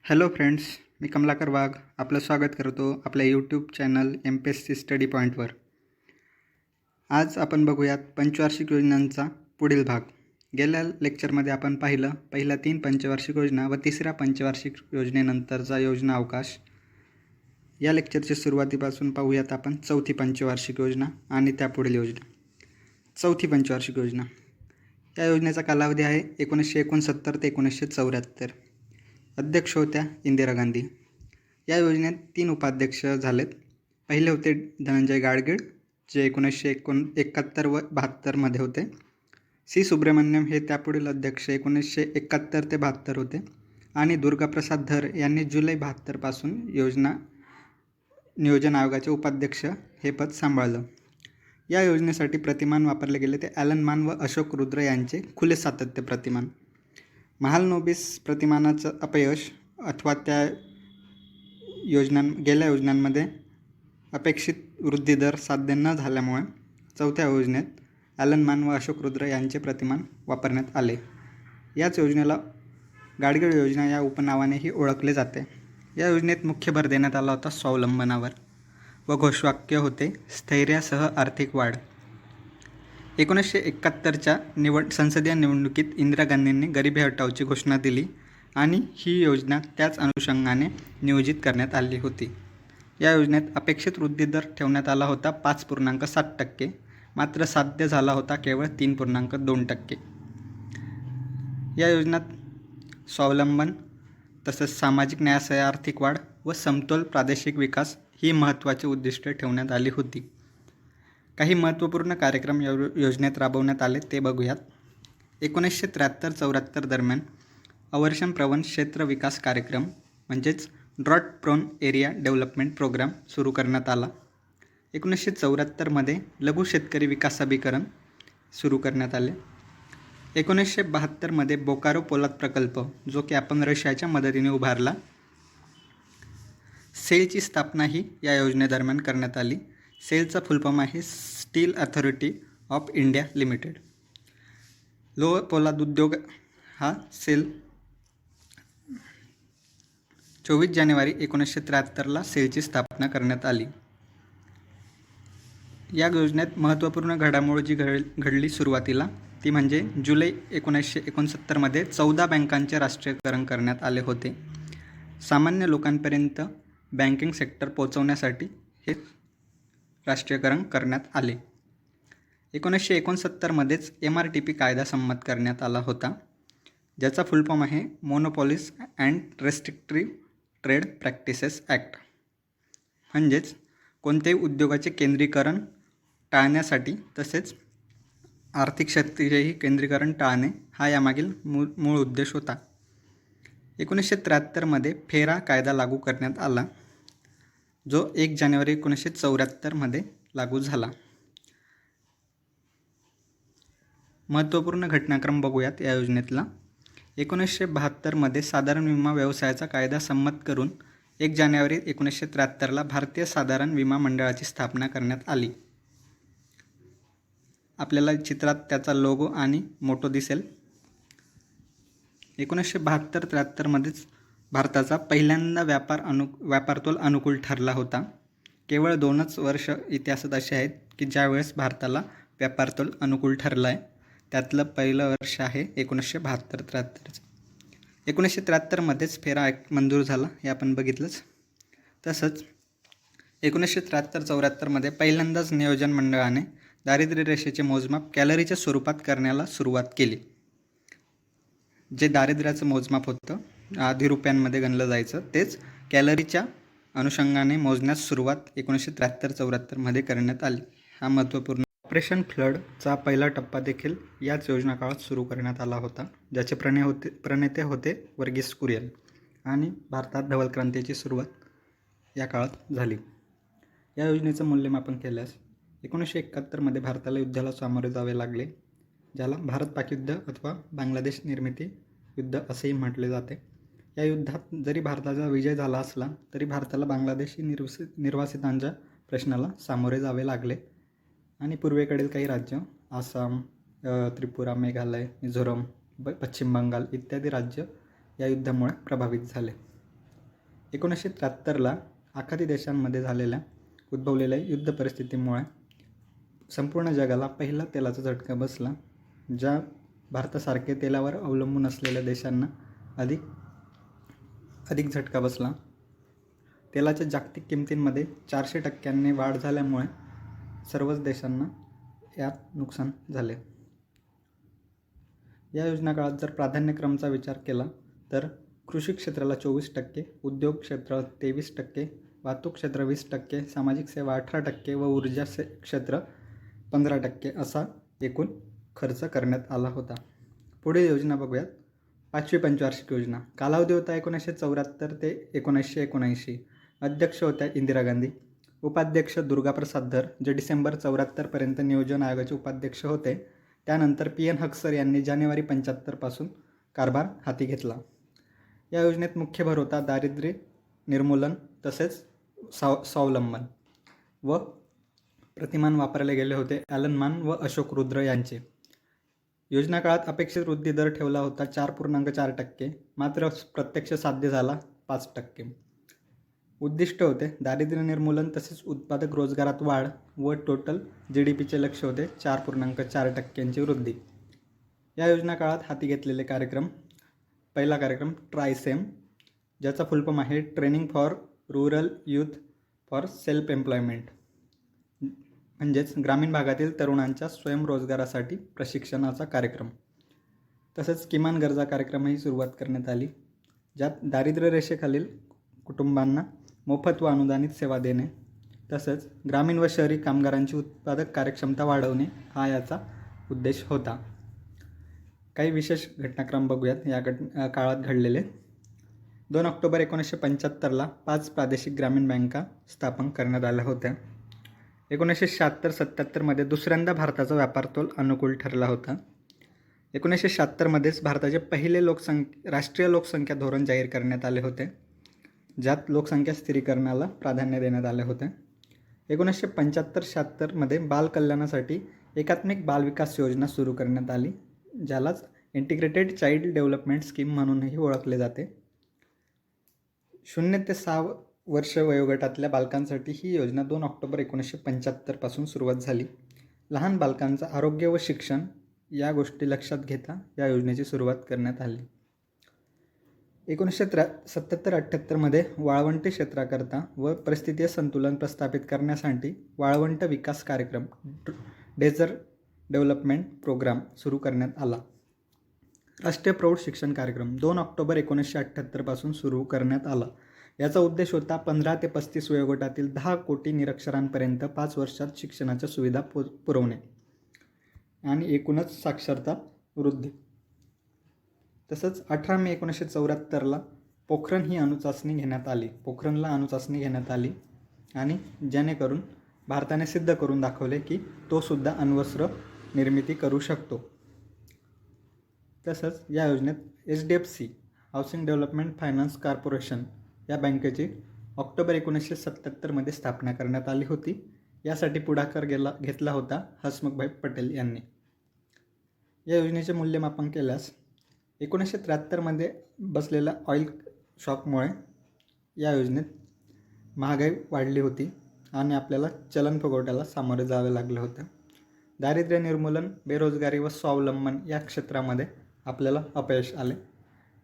Hello friends, मी कमलाकर वाघ आपलं स्वागत करतो आपल्या यूट्यूब चॅनल MPSC स्टडी पॉईंटवर. आज आपण बघूयात पंचवार्षिक योजनांचा पुढील भाग. गेल्या लेक्चरमध्ये आपण पाहिलं पहिल्या 3 पंचवार्षिक योजना व तिसऱ्या पंचवार्षिक योजनेनंतरचा योजना अवकाश. या लेक्चरच्या सुरुवातीपासून पाहूयात आपण चौथी पंचवार्षिक योजना आणि त्यापुढील योजना. चौथी पंचवार्षिक योजना या योजनेचा कालावधी आहे 1969 ते 1974. अध्यक्ष होत्या इंदिरा गांधी. या योजनेत 3 उपाध्यक्ष झालेत. पहिले होते धनंजय गाडगीळ, जे 1971 व 72 होते. सी सुब्रमण्यम हे त्यापुढील अध्यक्ष 1971 ते 72 होते. आणि दुर्गाप्रसाद धर यांनी जुलै 72 पासून नियोजन आयोगाचे उपाध्यक्ष हे पद सांभाळलं. या योजनेसाठी प्रतिमान वापरले गेले ते ॲलन मान व अशोक रुद्र यांचे खुले सातत्य प्रतिमान. महालनोबिस प्रतिमानाचं अपयश अथवा त्या गेल्या योजनांमध्ये अपेक्षित वृद्धिदर साध्य न झाल्यामुळे चौथ्या योजनेत ॲलन मान व अशोक रुद्र यांचे प्रतिमान वापरण्यात आले. याच योजनेला गाडगीळ योजना या उपनावानेही ओळखले जाते. या योजनेत मुख्य भर देण्यात आला होता स्वावलंबनावर व घोषवाक्य होते स्थैर्यासह आर्थिक वाढ. 1971च्या संसदीय निवडणुकीत इंदिरा गांधींनी गरिबी हटावची घोषणा दिली आणि ही योजना त्याच अनुषंगाने नियोजित करण्यात आली होती. या योजनेत अपेक्षित वृद्धिदर ठेवण्यात आला होता 5.7%, मात्र साध्य झाला होता केवळ 3.2%. या योजनेत स्वावलंबन तसंच सामाजिक न्यायासह आर्थिक वाढ व समतोल प्रादेशिक विकास ही महत्त्वाची उद्दिष्टे ठेवण्यात आली होती. काही महत्त्वपूर्ण कार्यक्रम योजनेत राबवण्यात आले ते बघूयात. 1973-74 दरम्यान अवर्षण प्रवण क्षेत्र विकास कार्यक्रम म्हणजेच drought prone area development programme सुरू करण्यात आला. 1974 लघु शेतकरी विकास अभिकरण सुरू करण्यात आले. 1972 बोकारो पोलाद प्रकल्प, जो की आपण रशियाच्या मदतीने उभारला. सेलची स्थापनाही या योजनेदरम्यान करण्यात आली. सेलचा फुलफॉर्म आहे steel authority of India limited. लोह पोलाद उद्योग हा सेल 24 जानेवारी 1973 सेलची स्थापना करण्यात आली. या योजनेत महत्त्वपूर्ण घडामोड जी घडली सुरुवातीला ती म्हणजे जुलै 1969 14 बँकांचे राष्ट्रीयकरण करण्यात आले होते. सामान्य लोकांपर्यंत बँकिंग सेक्टर पोहोचवण्यासाठी हे राष्ट्रीयकरण करण्यात आले. 1969 MRTP कायदा संमत करण्यात आला होता, ज्याचा फुलफॉर्म आहे मोनोपॉलीज अँड रेस्ट्रिक्टिव्ह ट्रेड प्रॅक्टिसेस ॲक्ट. म्हणजेच कोणत्याही उद्योगाचे केंद्रीकरण टाळण्यासाठी तसेच आर्थिक शक्तीचेही केंद्रीकरण टाळणे हा यामागील मूळ उद्देश होता. 1973 फेरा कायदा लागू करण्यात आला, जो 1 जानेवारी 1974 लागू झाला. महत्त्वपूर्ण घटनाक्रम बघूयात या योजनेतला. 1972 साधारण विमा व्यवसायाचा कायदा संमत करून 1 जानेवारी 1973 भारतीय साधारण विमा मंडळाची स्थापना करण्यात आली. आपल्याला चित्रात त्याचा लोगो आणि मोटो दिसेल. 1972-73 भारताचा पहिल्यांदा व्यापारतोल अनुकूल ठरला होता. केवळ 2च वर्ष इतिहासात असे आहेत की ज्यावेळेस भारताला व्यापारतोल अनुकूल ठरला आहे. त्यातलं पहिलं वर्ष आहे 1972-73. 1973 फेरा ॲक्ट मंजूर झाला, हे आपण बघितलंच. तसंच 1973-74 पहिल्यांदाच नियोजन मंडळाने दारिद्र्य रेषेचे मोजमाप कॅलरीच्या स्वरूपात करण्याला सुरुवात केली. जे दारिद्र्याचं मोजमाप होतं, आधी रुपयांमध्ये गणलं जायचं, तेच कॅलरीच्या अनुषंगाने मोजण्यास सुरुवात 1973-74 करण्यात आली. हा महत्त्वपूर्ण. ऑपरेशन फ्लडचा पहिला टप्पा देखील याच योजना काळात सुरू करण्यात आला होता, ज्याचे प्रणेते होते वर्गीस कुरियन. आणि भारतात धवल क्रांतीची सुरुवात या काळात झाली. या योजनेचं मूल्यमापन केल्यास 1971 भारताला युद्धाला सामोरे जावे लागले, ज्याला भारत-पाक युद्ध अथवा बांगलादेश निर्मिती युद्ध असेही म्हटले जाते. या युद्धात जरी भारताचा विजय झाला असला तरी भारताला बांगलादेशी निर्वासितांच्या प्रश्नाला सामोरे जावे लागले आणि पूर्वेकडील काही राज्य आसाम, त्रिपुरा, मेघालय, मिझोरम, पश्चिम बंगाल इत्यादी राज्य या युद्धामुळे प्रभावित झाले. 1973ला आखाती देशांमध्ये उद्भवलेल्या युद्ध परिस्थितीमुळे संपूर्ण जगाला पहिला तेलाचा झटका बसला, ज्या भारतासारखे तेलावर अवलंबून असलेल्या देशांना अधिक झटका बसला. तेलाच्या जागतिक किमतींमध्ये 400% वाढ झाल्यामुळे सर्वच देशांना यात नुकसान झाले. या योजना काळात जर प्राधान्यक्रमाचा विचार केला तर कृषी क्षेत्राला 24%, उद्योग क्षेत्र 23%, वाहतूक क्षेत्र 20%, सामाजिक सेवा 18% व ऊर्जा क्षेत्र 15% असा एकूण खर्च करण्यात आला होता. पुढील योजना बघूयात. 5वी पंचवार्षिक योजना. कालावधी होता 1974 ते 1979. अध्यक्ष होत्या इंदिरा गांधी. उपाध्यक्ष दुर्गाप्रसाद धर, जे डिसेंबर 74पर्यंत नियोजन आयोगाचे उपाध्यक्ष होते. त्यानंतर PN हक्सर यांनी जानेवारी 75 पासून कारभार हाती घेतला. या योजनेत मुख्य भर होता दारिद्र्य निर्मूलन तसेच स्वावलंबन व प्रतिमान वापरले गेले होते ॲलन मान व अशोक रुद्र यांचे. योजना काळात अपेक्षित वृद्धी दर ठेवला होता 4.4%, मात्र प्रत्यक्ष साध्य झाला 5%. उद्दिष्ट होते दारिद्र्य निर्मूलन तसेच उत्पादक रोजगारात वाढ व टोटल GDPचे लक्ष्य होते 4.4% वृद्धी. या योजना काळात हाती घेतलेले कार्यक्रम. पहिला कार्यक्रम ट्रायसेम, ज्याचा फुलफॉर्म आहे training for rural youth for self employment, म्हणजेच ग्रामीण भागातील तरुणांच्या स्वयंरोजगारासाठी प्रशिक्षणाचा कार्यक्रम. तसंच किमान गरजा कार्यक्रमही सुरुवात करण्यात आली, ज्यात दारिद्र्य रेषेखालील कुटुंबांना मोफत व अनुदानित सेवा देणे तसंच ग्रामीण व शहरी कामगारांची उत्पादक कार्यक्षमता वाढवणे हा याचा उद्देश होता. काही विशेष घटनाक्रम बघूयात या काळात घडलेले. 2 ऑक्टोबर 1975ला 5 प्रादेशिक ग्रामीण बँका स्थापन करण्यात आल्या होत्या. 1976-77मध्ये दुसऱ्यांदा भारताचा व्यापार तोल अनुकूल ठरला होता. 1976मध्येच भारताचे पहिले राष्ट्रीय लोकसंख्या धोरण जाहीर करण्यात आले होते, ज्यात लोकसंख्या स्थिरीकरणाला प्राधान्य देण्यात आले होते. 1975-76मध्ये बाल कल्याणासाठी एकात्मिक बाल विकास योजना सुरू करण्यात आली, ज्यालाच इंटिग्रेटेड चाइल्ड डेव्हलपमेंट स्कीम म्हणूनही ओळखले जाते. 0 ते 6 वर्ष वयोगटातल्या बालकांसाठी ही योजना 2 ऑक्टोबर 1975 पासून सुरुवात झाली. लहान बालकांचं आरोग्य व शिक्षण या गोष्टी लक्षात घेता या योजनेची सुरुवात करण्यात आली. 1977-78मध्ये वाळवंटी क्षेत्राकरता व परिस्थितीय संतुलन प्रस्थापित करण्यासाठी वाळवंट विकास कार्यक्रम डेझर्ट डेव्हलपमेंट प्रोग्राम सुरू करण्यात आला. राष्ट्रीय प्रौढ शिक्षण कार्यक्रम 2 ऑक्टोबर 1978 पासून सुरू करण्यात आला. याचा उद्देश होता 15 ते 35 वयोगटातील 10 कोटी निरक्षरांपर्यंत 5 वर्षात शिक्षणाच्या सुविधा पुरवणे आणि एकूणच साक्षरता वृद्धी. तसंच 18 मे 1974ला पोखरणला अणुचाचणी घेण्यात आली आणि जेणेकरून भारताने सिद्ध करून दाखवले की तो सुद्धा अण्वस्त्र निर्मिती करू शकतो. तसंच या योजनेत HDFC housing development finance corporation या बँकेची ऑक्टोबर 1977मध्ये स्थापना करण्यात आली होती. यासाठी पुढाकार घेतला होता हसमुखभाई पटेल यांनी. या योजनेचे मूल्यमापन केल्यास 1973मध्ये बसलेल्या ऑइल शॉकमुळे या योजनेत महागाई वाढली होती आणि आपल्याला चलन फुगवट्याला सामोरे जावे लागले होते. दारिद्र्य निर्मूलन, बेरोजगारी व स्वावलंबन या क्षेत्रामध्ये आपल्याला अपयश आले.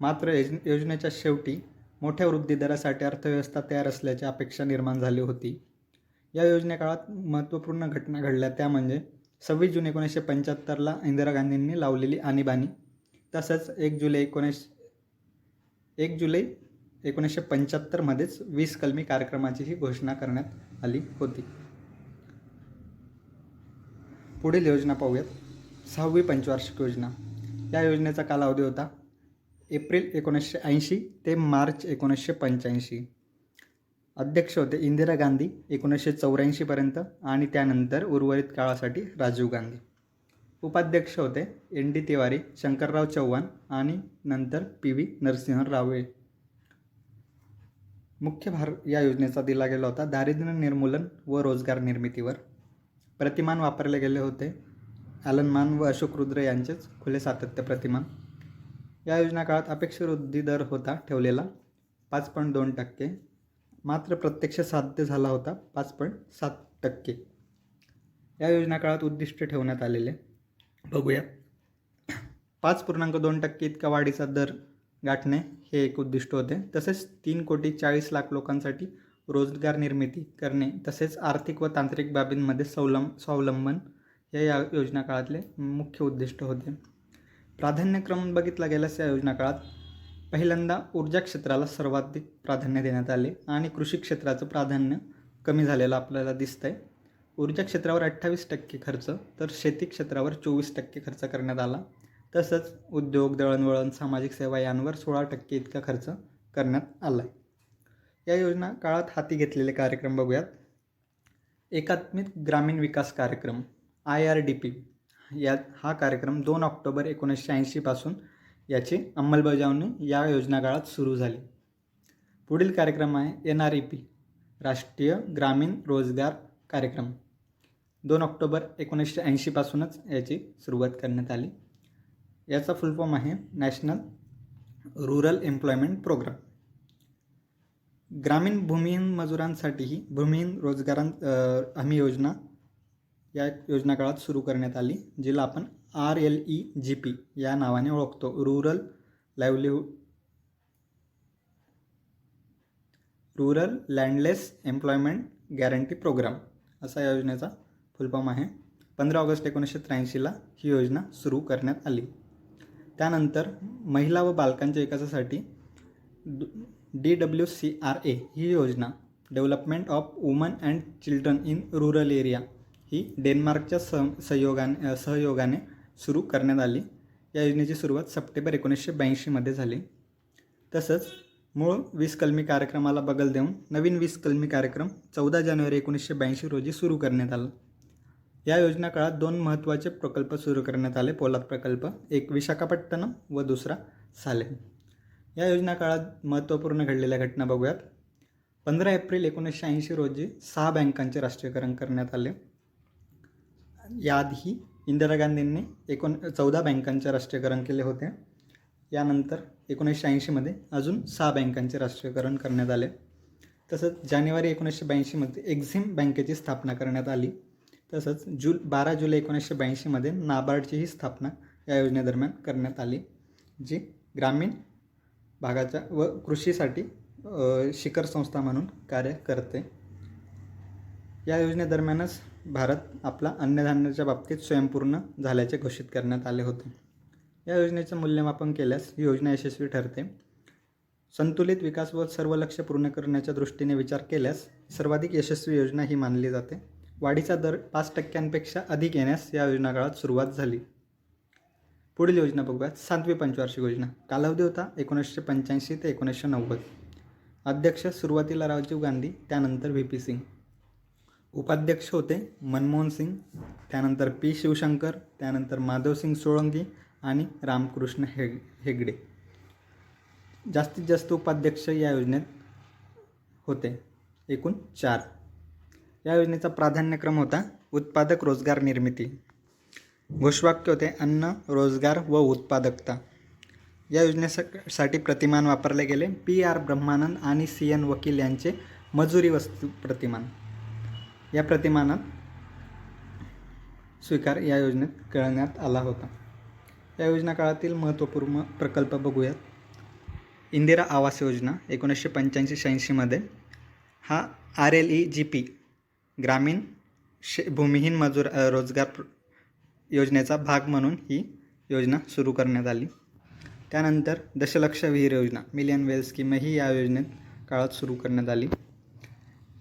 मात्र योजनेच्या शेवटी मोठ्या वृद्धी दरासाठी अर्थव्यवस्था तयार असल्याची अपेक्षा निर्माण झाली होती. या योजनेकाळात महत्त्वपूर्ण घटना घडल्या त्या म्हणजे 26 जून 1975ला इंदिरा गांधींनी लावलेली आणीबाणी, तसंच 1 जुलै 1975मध्येच 20 कलमी कार्यक्रमाचीही घोषणा करण्यात आली होती. पुढील योजना पाहूयात. 6वी पंचवार्षिक योजना. या योजनेचा कालावधी होता एप्रिल 1980 ते मार्च 1985. अध्यक्ष होते इंदिरा गांधी 1984पर्यंत आणि त्यानंतर उर्वरित काळासाठी राजीव गांधी. उपाध्यक्ष होते ND तिवारी, शंकरराव चव्हाण आणि नंतर PV नरसिंह राव. मुख्य भार या योजनेचा दिला गेला होता दारिद्र्य निर्मूलन व रोजगार निर्मितीवर. प्रतिमान वापरले गेले होते ॲलन मान व अशोक रुद्र यांचेच खुले सातत्य प्रतिमान. या योजना काळात अपेक्षित वृद्धी दर होता ठेवलेला 5.2%, मात्र प्रत्यक्ष साध्य झाला होता 5.7%. या योजना काळात उद्दिष्ट ठेवण्यात आलेले बघूया. 5.2% इतका वाढीचा दर गाठणे हे एक उद्दिष्ट होते. तसेच 3,40,00,000 लोकांसाठी रोजगार निर्मिती करणे, तसेच आर्थिक व तांत्रिक बाबींमध्ये स्वावलंबन हे या योजना काळातले मुख्य उद्दिष्ट होते. प्राधान्यक्रम बघितला गेल्यास या योजना काळात पहिल्यांदा ऊर्जा क्षेत्राला सर्वाधिक प्राधान्य देण्यात आले आणि कृषी क्षेत्राचं प्राधान्य कमी झालेलं आपल्याला दिसतंय. ऊर्जा क्षेत्रावर 28% खर्च तर शेती क्षेत्रावर 24% खर्च करण्यात आला. तसंच उद्योग, दळणवळण, सामाजिक सेवा यांवर 16% इतका खर्च करण्यात आला. या योजना काळात हाती घेतलेले कार्यक्रम बघूयात. एकात्मिक ग्रामीण विकास कार्यक्रम IRDP हा कार्यक्रम 2 ऑक्टोबर 1980 पासून याची अंमलबजावणी या योजना काळात सुरू झाली. पुढील कार्यक्रम आहे NREP राष्ट्रीय ग्रामीण रोजगार कार्यक्रम. 2 ऑक्टोबर 1980 पासूनच याची सुरुवात करण्यात आली. याचा फुल फॉर्म आहे नॅशनल रूरल एम्प्लॉयमेंट प्रोग्राम. ग्रामीण भूमिहीन मजुरांसाठीही भूमिहीन रोजगार हमी योजना या योजना काळात सुरू करण्यात आली, जिला आपण RLEGP या नावाने ओळखतो. रूरल लँडलेस एम्प्लॉयमेंट गॅरंटी प्रोग्राम असा या योजनेचा फुल फॉर्म आहे. 15 ऑगस्ट 1983ला ही योजना सुरू करण्यात आली. त्यानंतर महिला व बालकांच्या विकासासाठी DWCRA ही योजना development of women and children in rural area ही डेन्मार्कच्या सहयोगाने सुरू करण्यात आली. या योजनेची सुरुवात सप्टेंबर 1982मध्ये झाली. तसंच मूळ 20 कलमी कार्यक्रमाला बगल देऊन नवीन 20 कलमी कार्यक्रम 14 जानेवारी 1982 रोजी सुरू करण्यात आला. या योजना काळात 2 महत्त्वाचे प्रकल्प सुरू करण्यात आले. पोलाद प्रकल्प, एक विशाखापट्टणम व दुसरा सालेम. या योजना काळात महत्त्वपूर्ण घडलेल्या घटना बघूयात. 15 एप्रिल 1980 रोजी 6 बँकांचे राष्ट्रीयकरण करण्यात आले. याआधी इंदिरा गांधींनी 14 बँकांचे राष्ट्रीयकरण केले होते. यानंतर 1980मध्ये अजून 6 बँकांचे राष्ट्रीयकरण करण्यात आले. तसंच जानेवारी 1982मध्ये एक्झिम बँकेची स्थापना करण्यात आली. तसंच 12 जुलै 1982मध्ये नाबार्डचीही स्थापना या योजनेदरम्यान करण्यात आली, जी ग्रामीण भागाच्या व कृषीसाठी शिखर संस्था म्हणून कार्य करते. या योजनेदरम्यानच भारत आपला अन्नधान्याच्या बाबतीत स्वयंपूर्ण झाल्याचे घोषित करण्यात आले होते. या योजनेचं मूल्यमापन केल्यास ही योजना यशस्वी ठरते. संतुलित विकास व सर्व लक्ष्य पूर्ण करण्याच्या दृष्टीने विचार केल्यास सर्वाधिक यशस्वी योजना ही मानली जाते. वाढीचा दर 5% अधिक येण्यास या योजना काळात सुरुवात झाली. पुढील योजना बघूयात. 7वी पंचवार्षिक योजना. कालावधी होता 1985 ते 1990. अध्यक्ष सुरुवातीला राजीव गांधी, त्यानंतर VP सिंग. उपाध्यक्ष होते मनमोहन सिंग, त्यानंतर P शिवशंकर, त्यानंतर माधवसिंग सोळंकी आणि रामकृष्ण हेगडे. जास्तीत जास्त उपाध्यक्ष या योजनेत होते, एकूण 4. या योजनेचा प्राधान्यक्रम होता उत्पादक रोजगार निर्मिती. घोषवाक्य होते अन्न, रोजगार व उत्पादकता. या योजनेसाठी प्रतिमान वापरले गेले PR ब्रह्मानंद आणि CN वकील यांचे मजुरी वस्तू प्रतिमान. या प्रतिमानात स्वीकार या योजनेत करण्यात आला होता. या योजना काळातील महत्त्वपूर्ण प्रकल्प बघूयात. इंदिरा आवास योजना 1985-86मध्ये हा RLEGP ग्रामीण भूमिहीन मजूर रोजगार योजनेचा भाग म्हणून ही योजना सुरू करण्यात आली. त्यानंतर दशलक्ष विहीर योजना मिलियन वेल स्कीम ही या योजनेत काळात सुरू करण्यात आली.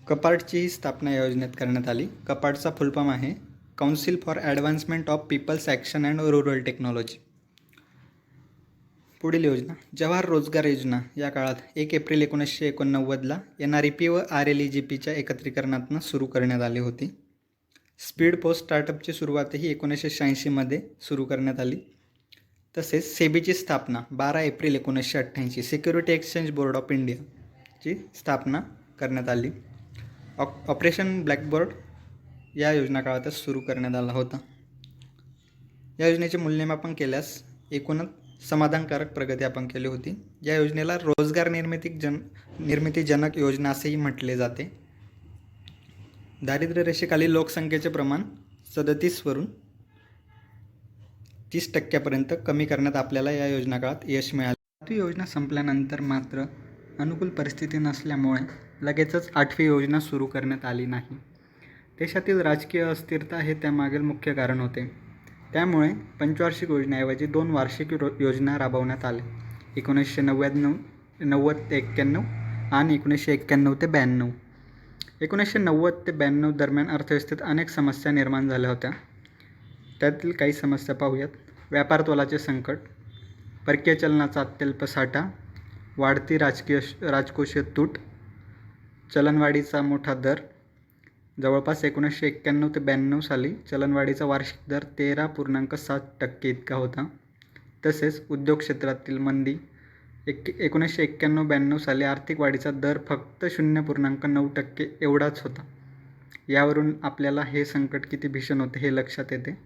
कपार्डचीही स्थापना या योजनेत करण्यात आली. कपार्डचा फुल फॉर्म आहे council for advancement of people's action and rural technology. पुढील योजना जवाहर रोजगार योजना. या काळात 1 एप्रिल 1989ला NREP व RLEGPच्या एकत्रीकरणातून सुरू करण्यात आली होती. स्पीड पोस्ट स्टार्टअपची सुरुवातही 1986मध्ये सुरू करण्यात आली. तसेच सेबीची स्थापना 12 April 1988 security exchange board of इंडियाची स्थापना करण्यात आली. ऑपरेशन ब्लॅकबोर्ड या योजना काळातच सुरू करण्यात आला होता. या योजनेचे मूल्यमापन केल्यास एकूणच समाधानकारक प्रगती आपण केली होती. या योजनेला रोजगार निर्मितीजनक योजना असेही म्हटले जाते. दारिद्र्य रेषेखालील लोकसंख्येचे प्रमाण 37 वरून 30% कमी करण्यात आपल्याला या योजना काळात यश मिळाले. 7वी योजना संपल्यानंतर मात्र अनुकूल परिस्थिती नसल्यामुळे लगेचच 8वी योजना सुरू करण्यात आली नाही. देशातील राजकीय अस्थिरता हे त्यामागील मुख्य कारण होते. त्यामुळे पंचवार्षिक योजनेऐवजी 2 वार्षिक योजना राबवण्यात आल्या. 1990 ते 91 आणि 1991 ते 92. 1990 ते 92 दरम्यान अर्थव्यवस्थेत अनेक समस्या निर्माण झाल्या होत्या. त्यातील काही समस्या पाहूयात. व्यापार तोलाचे संकट, परकीय चलनाचा अत्यल्प साठा, वाढती राजकोषीय तूट, चलनवाढीचा मोठा दर. जवळपास 1991 ते 92 साली चलनवाढीचा वार्षिक दर 13.7% इतका होता. तसेच उद्योग क्षेत्रातील मंदी. 1991-92 साली आर्थिक वाढीचा दर फक्त 0.9% एवढाच होता. यावरून आपल्याला हे संकट किती भीषण होते हे लक्षात येते.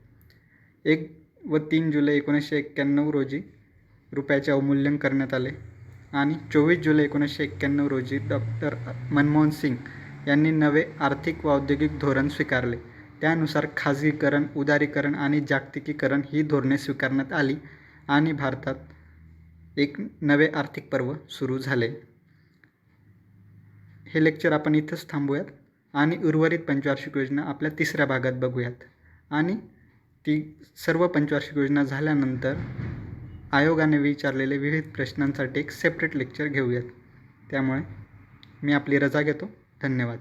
1 व 3 जुलै 1991 रोजी रुपयाचे अवमूल्यन करण्यात आले आणि 24 जुलै 1991 रोजी डॉक्टर मनमोहन सिंग यांनी नवे आर्थिक व औद्योगिक धोरण स्वीकारले. त्यानुसार खाजगीकरण, उदारीकरण आणि जागतिकीकरण ही धोरणे स्वीकारण्यात आली आणि भारतात एक नवे आर्थिक पर्व सुरू झाले. हे लेक्चर आपण इथंच थांबूयात आणि उर्वरित पंचवार्षिक योजना आपल्या 3ऱ्या भागात बघूयात. आणि ती सर्व पंचवार्षिक योजना झाल्यानंतर आयोगाने विचारलेले विविध प्रश्नांसाठी एक सेपरेट लेक्चर घेऊयात. त्यामुळे मी आपली रजा घेतो. धन्यवाद.